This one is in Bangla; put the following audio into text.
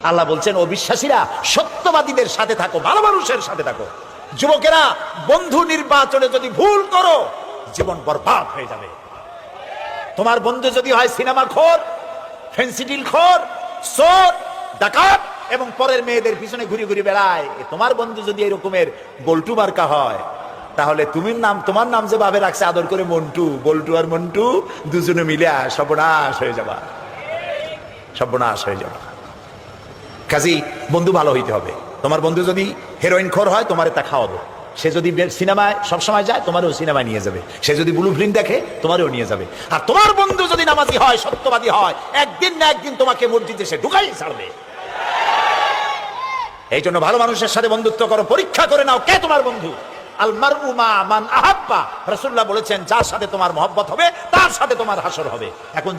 আল্লাহ বলছেন ও বিশ্বাসীরা সত্যবাদীদের সাথে থাকো, ভালো মানুষের সাথে থাকো। যুবকেরা বন্ধু নির্বাচনে যদি ভুল করো জীবন বরবাদ হয়ে যাবে। তোমার বন্ধু যদি হয় সিনেমা খোর, ফেন্সিডিল খোর, চোর, ডাকাত এবং পরের মেয়েদের পিছনে ঘুরে ঘুরে বেড়ায়, তোমার বন্ধু যদি এরকমের বল্টু মার্কা হয়, তাহলে তোমার নাম যে ভাবে রাখছে আদর করে মন্টু, বল্টু আর মন্টু দুজনে মিলে সর্বনাশ হয়ে যাবা, সর্বনাশ হয়ে যাবা। কাজী বন্ধু ভালো হইতে হবে। তোমার বন্ধু যদি হেরোইন খোর হয় তোমারে তা খাওয়াবো, সে যদি সিনেমায় সবসময় যায় তোমারও সিনেমায় নিয়ে যাবে, সে যদি ব্লু ফিল্ম দেখে তোমারও নিয়ে যাবে। আর তোমার বন্ধু যদি নামাজি হয়, সত্যবাদী হয়, একদিন না একদিন তোমাকে মসজিদে সে ঢুকাই ছাড়বে। এই জন্য ভালো মানুষের সাথে বন্ধুত্ব করো, পরীক্ষা করে নাও কে তোমার বন্ধু। আল মারউ মা মান আহাব্বা, রাসূলুল্লাহ বলেছেন যার সাথে তোমার মহব্বত হবে তার সাথে তোমার হাসর হবে। এখন